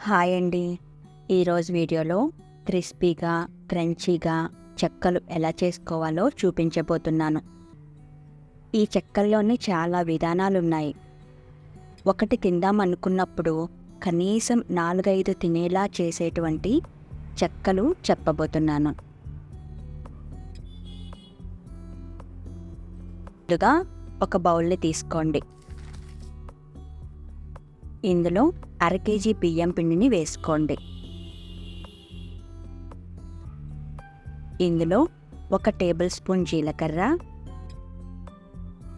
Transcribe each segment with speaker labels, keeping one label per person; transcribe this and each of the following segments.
Speaker 1: Hi అండి. ఈరోజు వీడియోలో క్రిస్పీగా, క్రంచీగా చెక్కలు ఎలా చేసుకోవాలో చూపించబోతున్నాను. ఈ చెక్కల్లోనే చాలా విధానాలున్నాయి. ఒకటి తిందామనుకున్నప్పుడు కనీసం 4, 5 తినేలా చేసేటువంటి చెక్కలు చెప్పబోతున్నాను. ముందుగా ఒక బౌల్ని తీసుకోండి. ఇందులో 1/2 కేజీ బియ్యం పిండిని వేసుకోండి. ఇందులో 1 టేబుల్ స్పూన్ జీలకర్ర,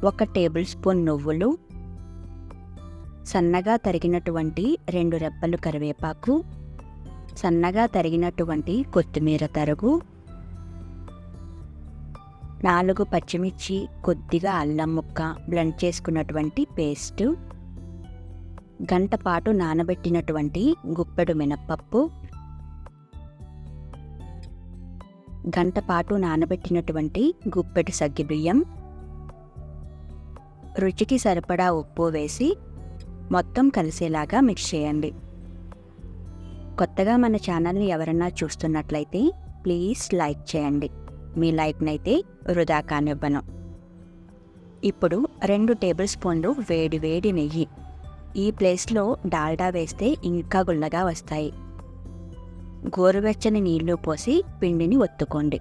Speaker 1: 1 టేబుల్ స్పూన్ నువ్వులు, సన్నగా తరిగినటువంటి 2 రెబ్బలు కరివేపాకు, సన్నగా తరిగినటువంటి కొత్తిమీర తరుగు, 4 పచ్చిమిర్చి, కొద్దిగా అల్లం ముక్క బ్లెండ్ చేసుకున్నటువంటి పేస్టు, గంట పాటు నానబెట్టినటువంటి గుప్పెడు మినప్పప్పు, గంట పాటు నానబెట్టినటువంటి గుప్పెడు సగ్గుబియ్యం, రుచికి సరిపడా ఉప్పు వేసి మొత్తం కలిసేలాగా మిక్స్ చేయండి. కొత్తగా మన ఛానల్ని ఎవరన్నా చూస్తున్నట్లయితే ప్లీజ్ లైక్ చేయండి. మీ లైక్నైతే వృధా కానివ్వను. ఇప్పుడు 2 టేబుల్ స్పూన్లు వేడి వేడి నెయ్యి. ఈ ప్లేస్లో డాల్డా వేస్తే ఇంకా గుల్లగా వస్తాయి. గోరువెచ్చని నీళ్లు పోసి పిండిని ఒత్తుకోండి.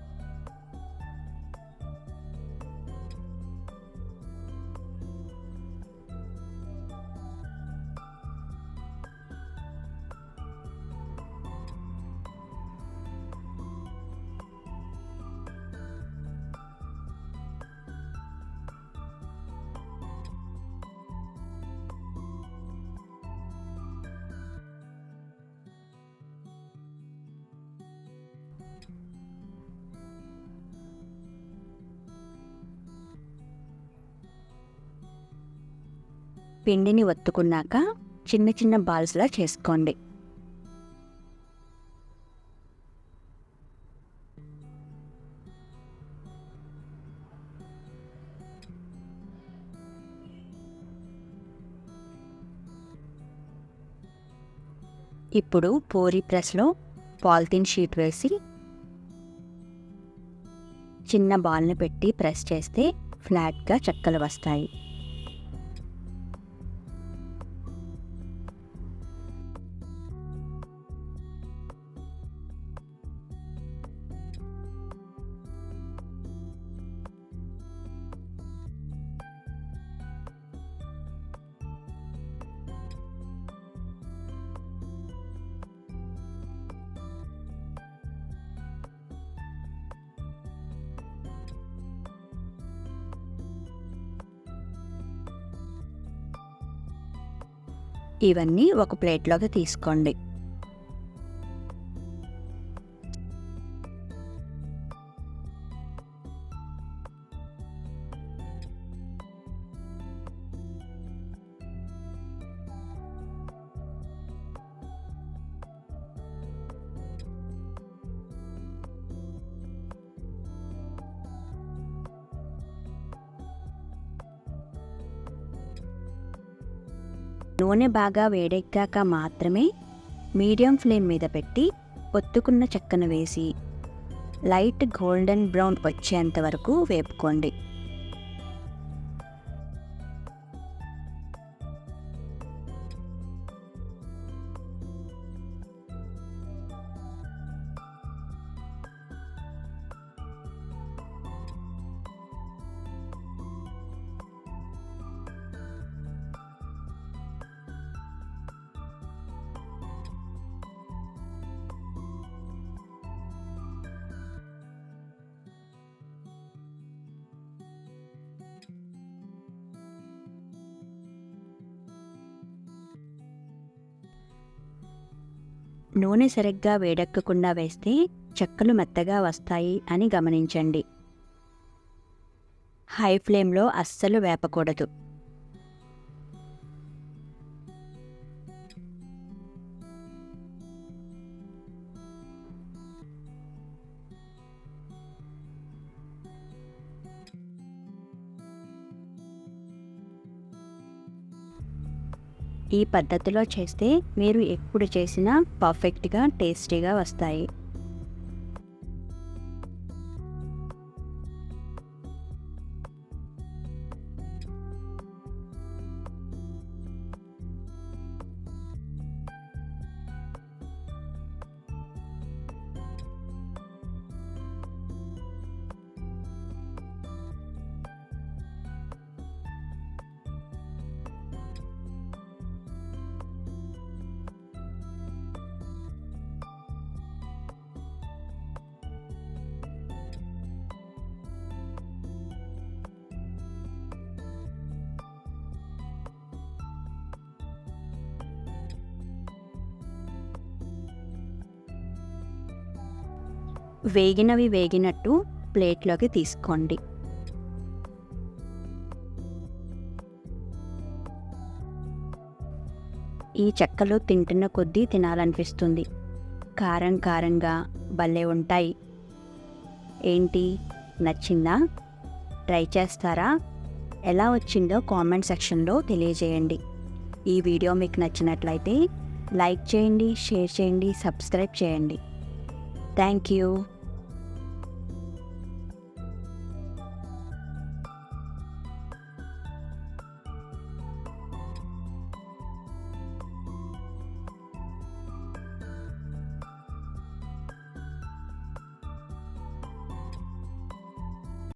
Speaker 1: పిండిని ఒత్తుకున్నాక చిన్న చిన్న బాల్స్లా చేసుకోండి. ఇప్పుడు పూరీ ప్రెస్లో పాలిథిన్ షీట్ వేసి చిన్న బాల్ని పెట్టి ప్రెస్ చేస్తే ఫ్లాట్గా చెక్కలు వస్తాయి. ఇవన్నీ ఒక ప్లేట్లోకి తీసుకోండి. నూనె బాగా వేడెక్కాక మాత్రమే మీడియం ఫ్లేమ్ మీద పెట్టి ఒత్తుకున్న చెక్కను వేసి లైట్ గోల్డెన్ బ్రౌన్ వచ్చేంత వరకు వేపుకోండి. నూనె సరిగ్గా వేడెక్కకుండా వేస్తే చెక్కలు మెత్తగా వస్తాయి అని గమనించండి. హై ఫ్లేమ్లో అస్సలు వేపకూడదు. ఈ పద్ధతిలో చేస్తే మీరు ఎప్పుడు చేసినా పర్ఫెక్ట్గా టేస్టీగా వస్తాయి. వేగినవి వేగినట్టు ప్లేట్లోకి తీసుకోండి. ఈ చెక్కలు తింటున్న కొద్దీ తినాలనిపిస్తుంది. కారం కారంగా భలే ఉంటాయి. ఏంటి, నచ్చిందా? ట్రై చేస్తారా? ఎలా వచ్చిందో కామెంట్ సెక్షన్లో తెలియజేయండి. ఈ వీడియో మీకు నచ్చినట్లయితే లైక్ చేయండి, షేర్ చేయండి, సబ్స్క్రైబ్ చేయండి. Thank you.